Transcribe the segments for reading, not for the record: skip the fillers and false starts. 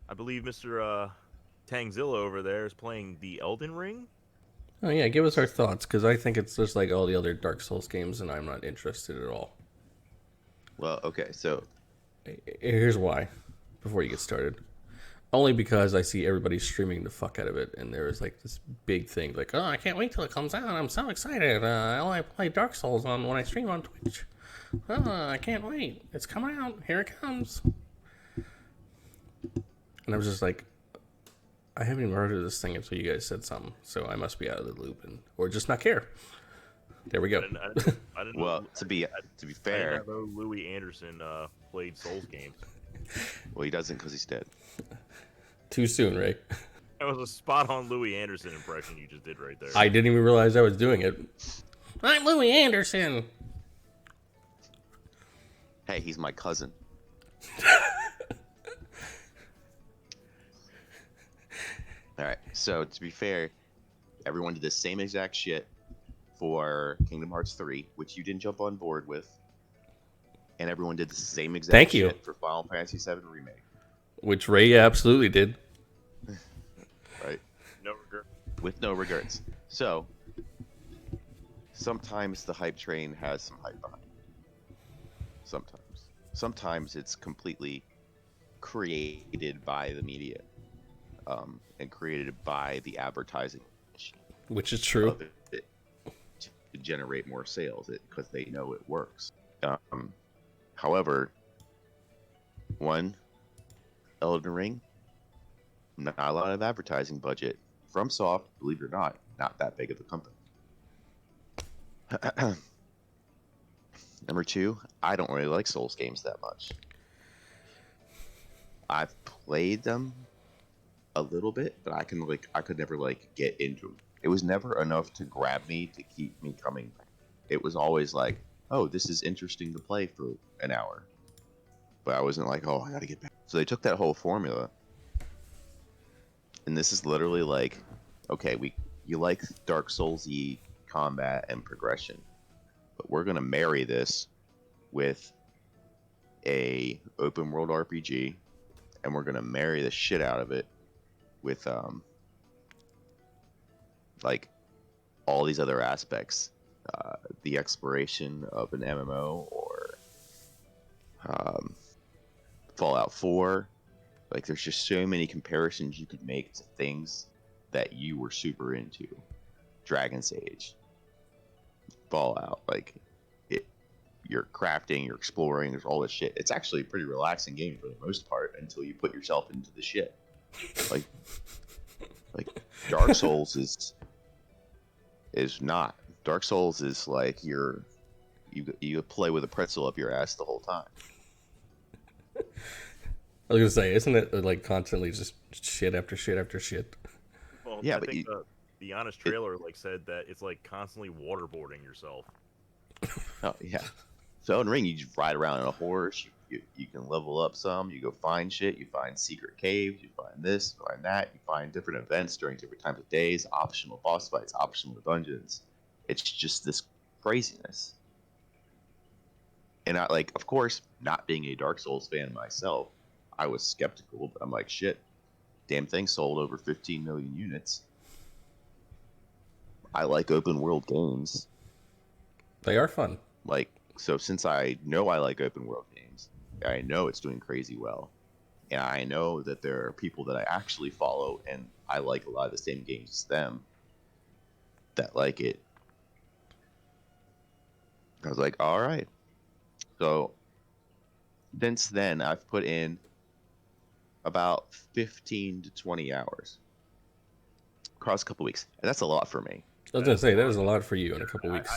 I believe Mr. Tangzilla over there is playing the Eldin Ring. Oh yeah, give us our thoughts, because I think it's just like all the other Dark Souls games, and I'm not interested at all. Well, okay, so Here's why, before you get started. Only because I see everybody streaming the fuck out of it, and there is like this big thing, like, oh, I can't wait till it comes out. I'm so excited. I only play Dark Souls on when I stream on Twitch. Oh, I can't wait. It's coming out. Here it comes. And I was just like, I haven't even heard of this thing until you guys said something, so I must be out of the loop, or just not care. There we go. I didn't well, know, to be I fair, didn't know Louis Anderson played Souls games. well, he doesn't because he's dead. Too soon, Ray. That was a spot-on Louis Anderson impression you just did right there. I didn't even realize I was doing it. I'm Louis Anderson. Hey, he's my cousin. All right, so to be fair, everyone did the same exact shit for Kingdom Hearts 3, which you didn't jump on board with, and everyone did the same exact shit for Final Fantasy VII Remake. Which Ray absolutely did. Right? No regret. With no regrets. So, sometimes the hype train has some hype behind it. Sometimes it's completely created by the media. And created by the advertising machine. Which is true. To generate more sales because they know it works. However, Eldin Ring, not a lot of advertising budget. FromSoft, believe it or not that big of a company. Number 2, I don't really like Souls games that much. I've played them a little bit, but I could never get into them. It was never enough to grab me to keep me coming back. It was always like, oh, this is interesting to play for an hour, but I wasn't like, oh, I gotta get back. So they took that whole formula, and this is literally like, okay, you like Dark Souls-y combat and progression, but we're gonna marry this with a open world RPG, and we're gonna marry the shit out of it with all these other aspects, the exploration of an MMO or Fallout 4. Like, there's just so many comparisons you could make to things that you were super into. Dragon's Age, Fallout, you're crafting, you're exploring, there's all this shit. It's actually a pretty relaxing game for the most part until you put yourself into the shit. Like Dark Souls is not. Dark Souls is like you play with a pretzel up your ass the whole time. I was gonna say, isn't it like constantly just shit after shit after shit? Well, yeah, I but think the honest trailer said that it's like constantly waterboarding yourself. Oh yeah. So in Ring, you just ride around on a horse. You can level up some. You go find shit. You find secret caves. You find this, find that. You find different events during different times of days. Optional boss fights. Optional dungeons. It's just this craziness. And of course, not being a Dark Souls fan myself, I was skeptical. But I'm like, shit, damn thing sold over 15 million units. I like open world games. They are fun. So since I know I like open world games, I know it's doing crazy well, and I know that there are people that I actually follow, and I like a lot of the same games as them, that like it. I was like, all right. So since then, I've put in about 15 to 20 hours across a couple weeks, and that's a lot for me. I was gonna say that was a lot for you in a couple weeks.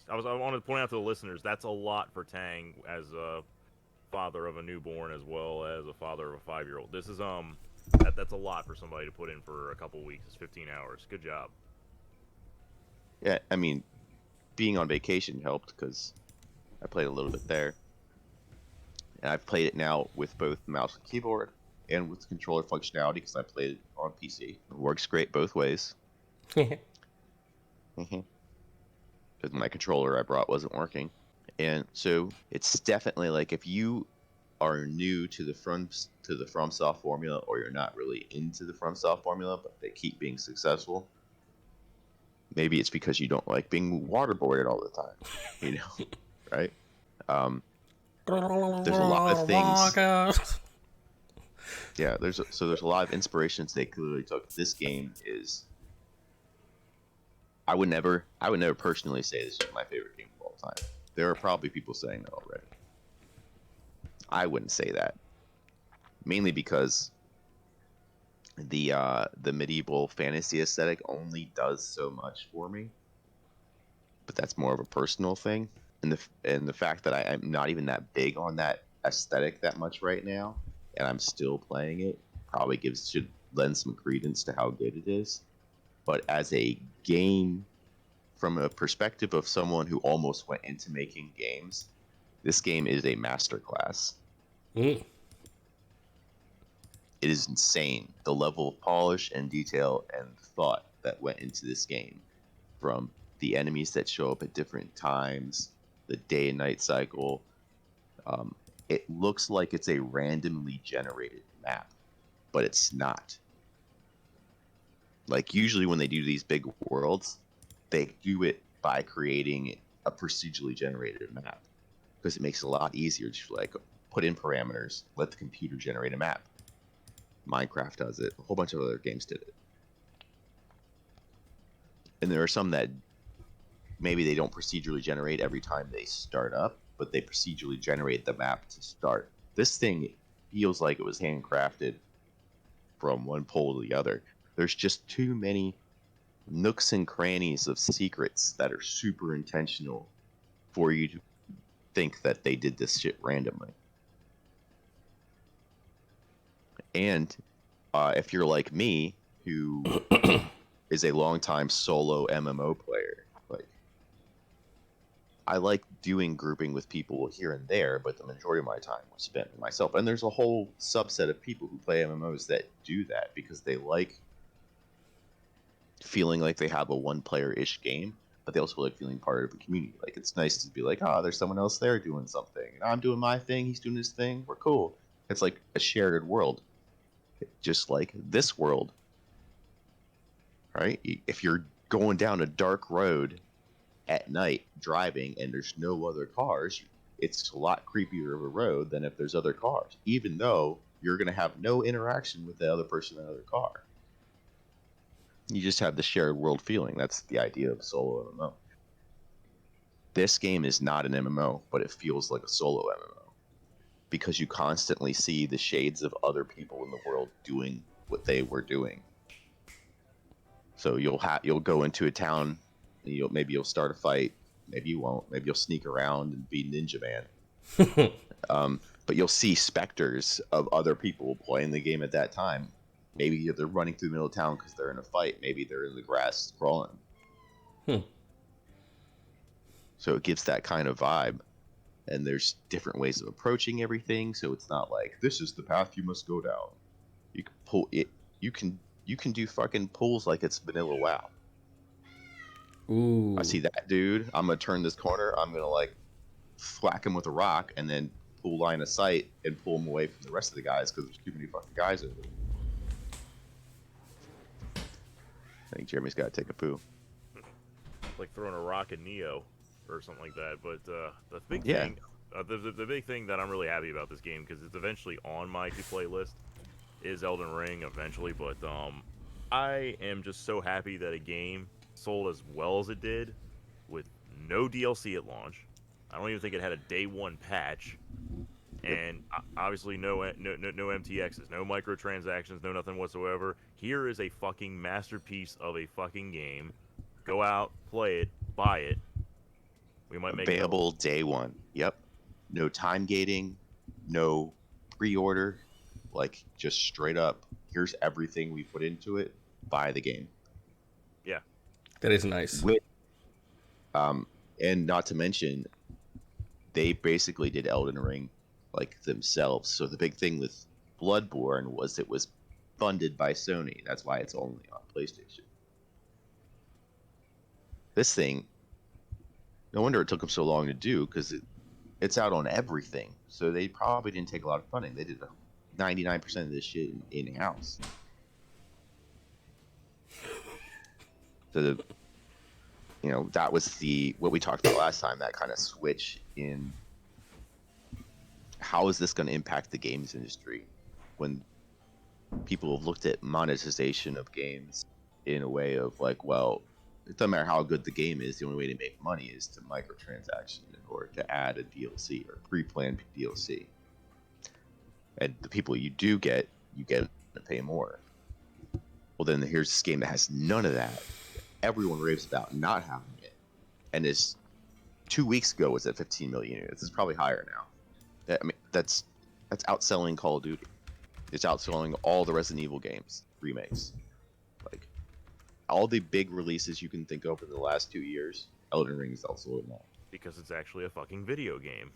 I wanted to point out to the listeners that's a lot for Tang as a father of a newborn as well as a father of a 5-year-old. This is that's a lot for somebody to put in for a couple weeks. It's 15 hours. Good job. Yeah, I mean, being on vacation helped because I played a little bit there, and I've played it now with both mouse and keyboard and with controller functionality because I played it on PC. It works great both ways. Because my controller I brought wasn't working. And so it's definitely like if you are new to the FromSoft formula, or you're not really into the FromSoft formula, but they keep being successful. Maybe it's because you don't like being waterboarded all the time, right? There's a lot of things. Yeah, there's a lot of inspirations they clearly took. This game is. I would never personally say this is my favorite game of all time. There are probably people saying that already. I wouldn't say that, mainly because the medieval fantasy aesthetic only does so much for me. But that's more of a personal thing, and the fact that I'm not even that big on that aesthetic that much right now, and I'm still playing it, probably should lend some credence to how good it is. But as a game, from a perspective of someone who almost went into making games, this game is a masterclass. Mm. It is insane the level of polish and detail and thought that went into this game, from the enemies that show up at different times, the day and night cycle. It looks like it's a randomly generated map, but it's not. Like usually when they do these big worlds, they do it by creating a procedurally generated map, because it makes it a lot easier to like put in parameters, let the computer generate a map. Minecraft does it. A whole bunch of other games did it. And there are some that maybe they don't procedurally generate every time they start up, but they procedurally generate the map to start. This thing feels like it was handcrafted from one pole to the other. There's just too many nooks and crannies of secrets that are super intentional for you to think that they did this shit randomly. And if you're like me, who is a longtime solo MMO player, like I like doing grouping with people here and there, but the majority of my time was spent with myself. And there's a whole subset of people who play MMOs that do that because they like feeling like they have a one-player-ish game, but they also like feeling part of a community. Like it's nice to be like, oh, there's someone else there doing something. I'm doing my thing, he's doing his thing. We're cool. It's like a shared world, just like this world, right? If you're going down a dark road at night driving and there's no other cars, it's a lot creepier of a road than if there's other cars, even though you're going to have no interaction with the other person in the other car. You just have the shared world feeling. That's the idea of solo MMO. This game is not an MMO, but it feels like a solo MMO because you constantly see the shades of other people in the world doing what they were doing. So you'll go into a town, and maybe you'll start a fight, maybe you won't, maybe you'll sneak around and be Ninja Man. But you'll see specters of other people playing the game at that time. Maybe they're running through the middle of town because they're in a fight. Maybe they're in the grass crawling. So it gives that kind of vibe. And there's different ways of approaching everything. So it's not like this is the path you must go down. You can pull it. You can do fucking pulls like it's vanilla WoW. Ooh. I see that dude. I'm gonna turn this corner. I'm gonna like whack him with a rock and then pull line of sight and pull him away from the rest of the guys because there's too many fucking guys over there. I think Jeremy's got to take a poo. Like throwing a rock at Neo or something like that. But the big thing, the big thing that I'm really happy about this game, because it's eventually on my to-play list, is Eldin Ring eventually. But I am just so happy that a game sold as well as it did with no DLC at launch. I don't even think it had a day one patch. And obviously no MTXs, no microtransactions, no nothing whatsoever. Here is a fucking masterpiece of a fucking game. Go out, play it, buy it. We might make available day one. Yep. No time gating, no pre-order. Like just straight up, here's everything we put into it. Buy the game. Yeah. That is nice. And not to mention, they basically did Elden Ring like themselves. So the big thing with Bloodborne was it was funded by Sony. That's why it's only on PlayStation. This thing, no wonder it took them so long to do, because it's out on everything. So they probably didn't take a lot of funding. They did 99% of this shit in house. So that was what we talked about last time. That kind of switch in how is this going to impact the games industry when people have looked at monetization of games in a way of like, well, it doesn't matter how good the game is. The only way to make money is to microtransaction or to add a DLC or pre-planned DLC. And the people you get to pay more. Well, then here's this game that has none of that. Everyone raves about not having it, and is 2 weeks ago was at 15 million units. It's probably higher now. I mean, that's outselling Call of Duty. It's outselling all the Resident Evil games remakes. Like all the big releases you can think of in the last 2 years, Eldin Ring is outselling that. Because it's actually a fucking video game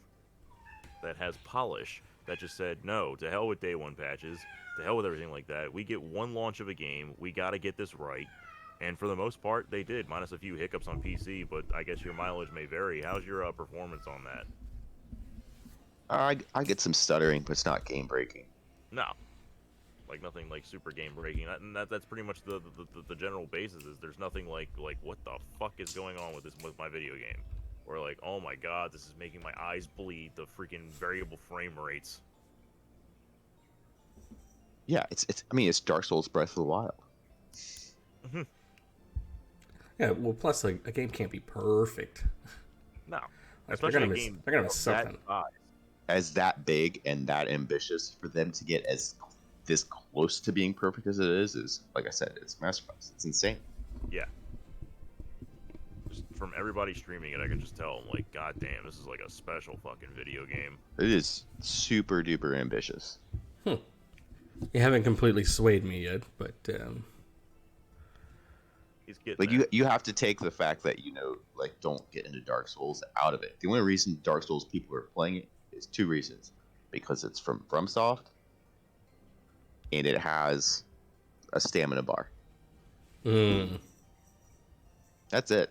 that has polish. That just said, no, to hell with day one patches, to hell with everything like that. We get one launch of a game, we gotta get this right. And for the most part, they did, minus a few hiccups on PC, but I guess your mileage may vary. How's your performance on that? I get some stuttering, but it's not game breaking. No. Like, nothing like super game breaking. That's pretty much the general basis, is there's nothing like what the fuck is going on with my video game? Or like, oh my god, this is making my eyes bleed, the freaking variable frame rates. Yeah, it's Dark Souls Breath of the Wild. Mm-hmm. Yeah, well, plus a game can't be perfect. No. Especially they're gonna miss something. As that big and that ambitious, for them to get this close to being perfect as it is like I said, it's masterpiece. It's insane. Yeah. Just from everybody streaming it, I can just tell, I'm like, god damn, this is like a special fucking video game. It is super duper ambitious. You haven't completely swayed me yet, but He's getting like there. you have to take the fact that like don't get into Dark Souls out of it. The only reason Dark Souls people are playing it is 2 reasons: because it's from FromSoft, and it has a stamina bar. That's it.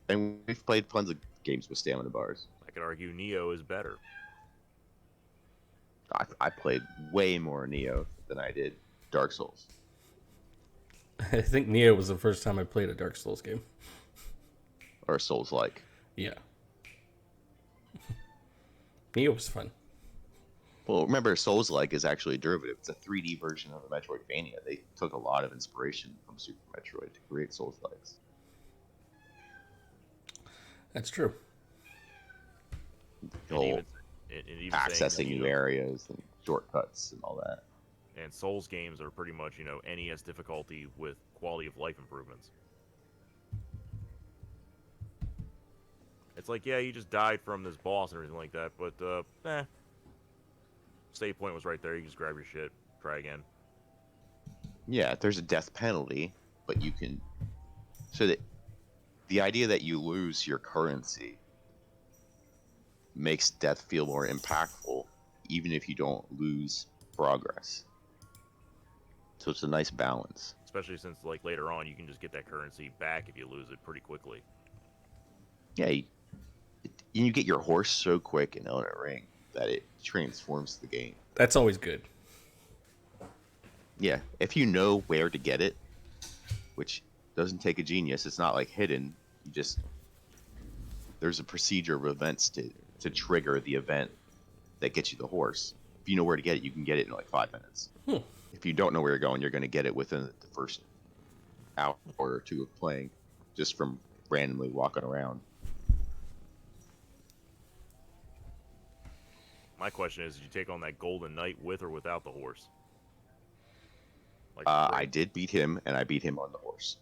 And we've played tons of games with stamina bars. I could argue Neo is better. I played way more Neo than I did Dark Souls. I think Neo was the first time I played a Dark Souls game. Or Souls-like. Yeah. Neo was fun. Well, remember, Souls-like is actually a derivative. It's a 3D version of the Metroidvania. They took a lot of inspiration from Super Metroid to create Souls-likes. That's true. The whole And even accessing saying, new areas and shortcuts and all that. And Souls games are pretty much, NES difficulty with quality of life improvements. It's like, yeah, you just died from this boss and everything like that, but, save point was right there. You just grab your shit, try again. Yeah, there's a death penalty, but you can... So that the idea that you lose your currency makes death feel more impactful, even if you don't lose progress. So it's a nice balance. Especially since, like, later on, you can just get that currency back if you lose it pretty quickly. Yeah, you get your horse so quick in Eldin Ring that it transforms the game. That's always good. Yeah, if you know where to get it, which doesn't take a genius, it's not like hidden. There's a procedure of events to trigger the event that gets you the horse. If you know where to get it, you can get it in like 5 minutes. If you don't know where you're going, you're going to get it within the first hour or 2 of playing, just from randomly walking around. My question is, did you take on that Golden Knight with or without the horse? Like, I did beat him, and I beat him on the horse.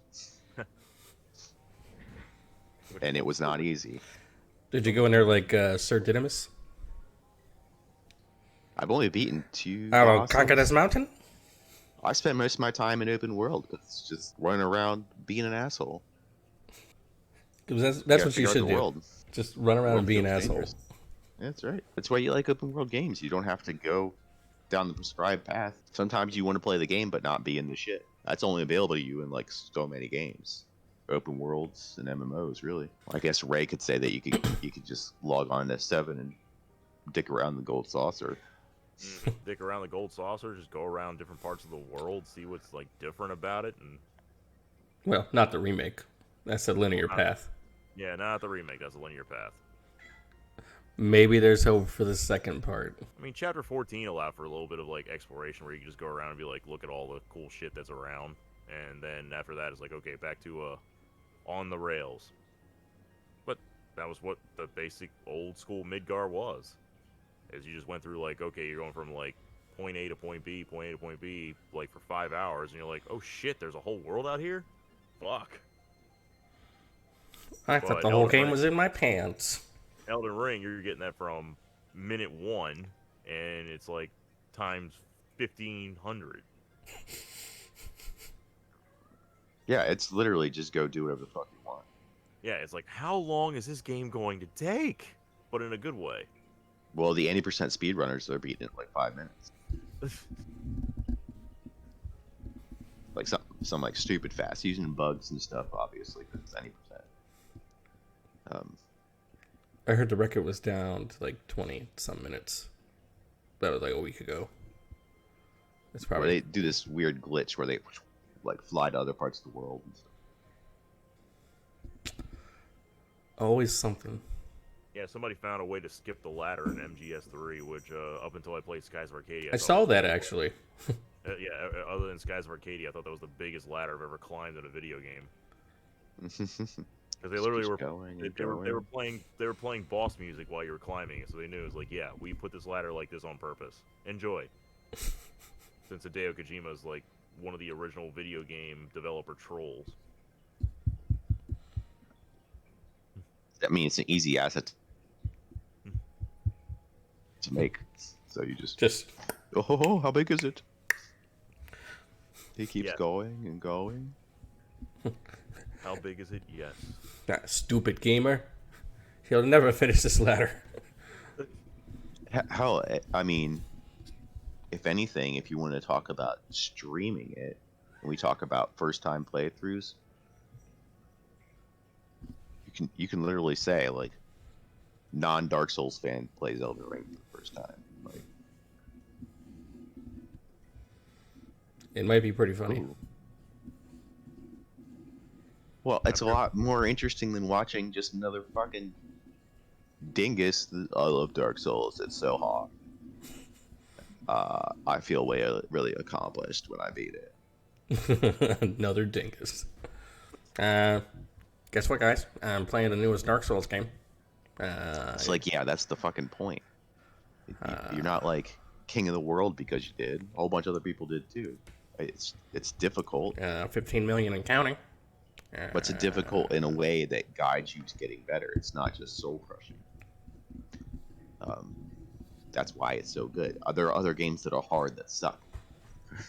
And it was not easy. Did you go in there like Sir Didymus? I've only beaten 2 I don't know, bosses. conquer this mountain? I spent most of my time in open world. It's just running around being an asshole. Because that's what you should do. World. Just run around and be an feels asshole. dangerous. That's right. That's why you like open world games. You don't have to go down the prescribed path. Sometimes you want to play the game but not be in the shit. That's only available to you in like so many games. open worlds and MMOs, really. I guess Ray could say that you could just log on to 7 and dick around the gold saucer. Dick around the gold saucer, just go around different parts of the world, see what's like different about it, and Well, not the remake. That's a linear path. yeah, not the remake. That's a linear path. Maybe there's hope for the second part. I mean, Chapter 14 allowed for a little bit of like exploration where you can just go around and be like, look at all the cool shit that's around, and then after that, it's like, okay, back to on the rails. But that was what the basic old school Midgar was. Is you just went through like, okay, you're going from like point A to point B, point A to point B, like for 5 hours, and you're like, oh shit, there's a whole world out here? Fuck. I thought the whole game was in my pants. Eldin Ring, you're getting that from minute 1, and it's like times 1,500. Yeah, it's literally just go do whatever the fuck you want. Yeah, it's like, how long is this game going to take? But in a good way. Well, the 80% speedrunners, they're beating it in like 5 minutes. Like some like stupid fast, using bugs and stuff, obviously, because it's 80%. I heard the record was down to like 20-some minutes. That was like a week ago. It's Where probably they do this weird glitch where they like fly to other parts of the world and stuff. always something. Yeah, somebody found a way to skip the ladder in MGS3, which up until I played Skies of Arcadia, I saw that actually. Yeah, other than Skies of Arcadia, I thought that was the biggest ladder I've ever climbed in a video game. Because they literally were they were playing boss music while you were climbing it, so they knew it was like, yeah, we put this ladder like this on purpose. Enjoy. Since Hideo Kojima is like one of the original video game developer trolls. I mean, it's an easy asset to make. So you just oh, how big is it? He keeps going and going. How big is it? Yes. That stupid gamer. He'll never finish this ladder. Hell, I mean, if anything, if you want to talk about streaming it, and we talk about first-time playthroughs, you can literally say like, non-Dark Souls fan plays Eldin Ring for the first time. Like, it might be pretty funny. Ooh. Well, it's a lot more interesting than watching just another fucking dingus. I love Dark Souls. It's so hard. I feel really accomplished when I beat it. Another dingus. Guess what, guys? I'm playing the newest Dark Souls game. It's like, yeah, that's the fucking point. You're not like king of the world because you did. A whole bunch of other people did too. It's difficult. 15 million and counting. But it's difficult in a way that guides you to getting better. It's not just soul crushing. That's why it's so good. There are other games that are hard that suck,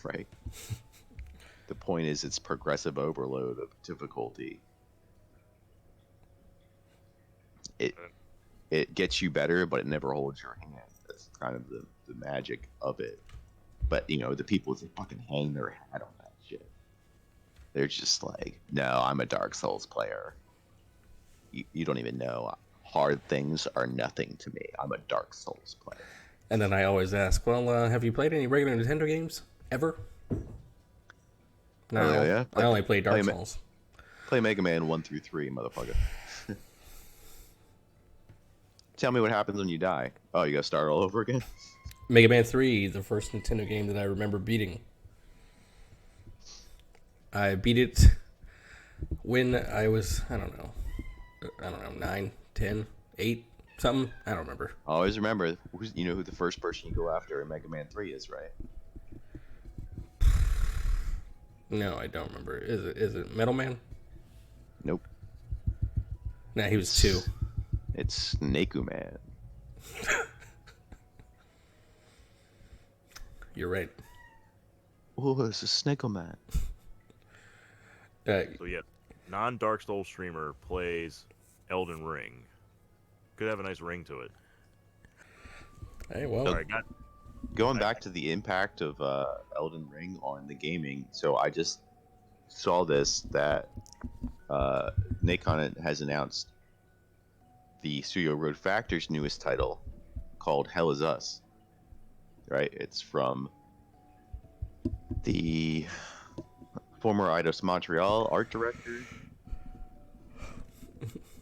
right? The point is, it's progressive overload of difficulty. It gets you better, but it never holds your hand. That's kind of the magic of it. But the people that fucking hang their hat on that shit. They're just like, no, I'm a Dark Souls player. You don't even know. Hard things are nothing to me. I'm a Dark Souls player. And then I always ask, well, have you played any regular Nintendo games? Ever? No, yeah. I only play Dark Souls. Play Mega Man 1 through 3, motherfucker. Tell me what happens when you die. Oh, you gotta start all over again? Mega Man 3, the first Nintendo game that I remember beating. I beat it when I was, I don't know, 9, 10, 8, something. I don't remember. Always remember, who the first person you go after in Mega Man 3 is, right? No, I don't remember. Is it Metal Man? Nope. Nah, he was 2. It's Neku Man. You're right. Oh, it's a Snake Man. So yeah, non-Dark Souls streamer plays Eldin Ring. Could have a nice ring to it. Hey, well. All right, Going back to the impact of Eldin Ring on the gaming, so I just saw this that Nacon has announced the Studio Road Factor's newest title called Hell Is Us. Right? It's from the former Eidos Montreal art director,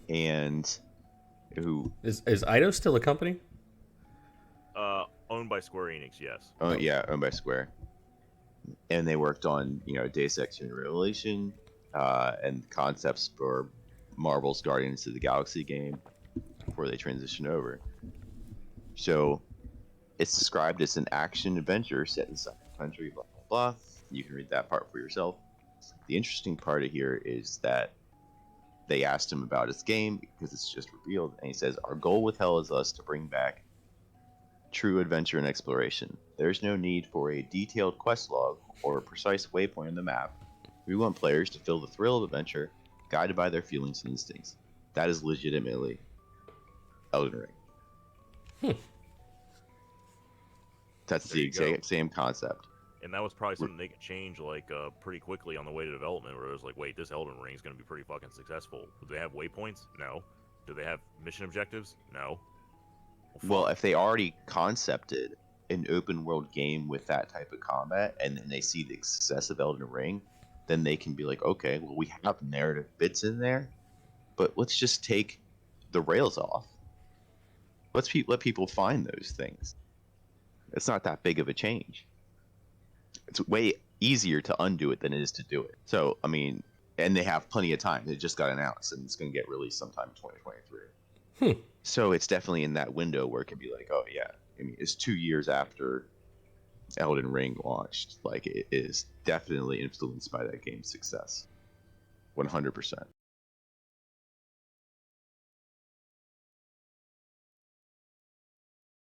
and who Is Eidos still a company? Owned by Square Enix, yes. owned by Square, and they worked on Deus Ex Human Revelation, and concepts for Marvel's Guardians of the Galaxy game before they transitioned over. So it's described as an action adventure set in some country, blah blah blah. You can read that part for yourself. The interesting part of here is that they asked him about his game because it's just revealed, and he says, "Our goal with Hell Is Us to bring back true adventure and exploration. There's no need for a detailed quest log or a precise waypoint on the map. We want players to feel the thrill of adventure, guided by their feelings and instincts." That is legitimately Eldin Ring. That's There the you exact go. same concept. And that was probably something they could change pretty quickly on the way to development, where it was like, wait, this Elden Ring is going to be pretty fucking successful. Do they have waypoints? No. Do they have mission objectives? No. Well, if they already concepted an open world game with that type of combat, and then they see the success of Elden Ring, then they can be like, okay, well, we have narrative bits in there, but let's just take the rails off. Let people find those things. It's not that big of a change. It's way easier to undo it than it is to do it. So, I mean, and they have plenty of time. It just got announced, and it's going to get released sometime in 2023. So it's definitely in that window where it can be like, oh yeah, I mean, it's 2 years after Elden Ring launched. Like, it is definitely influenced by that game's success, 100%.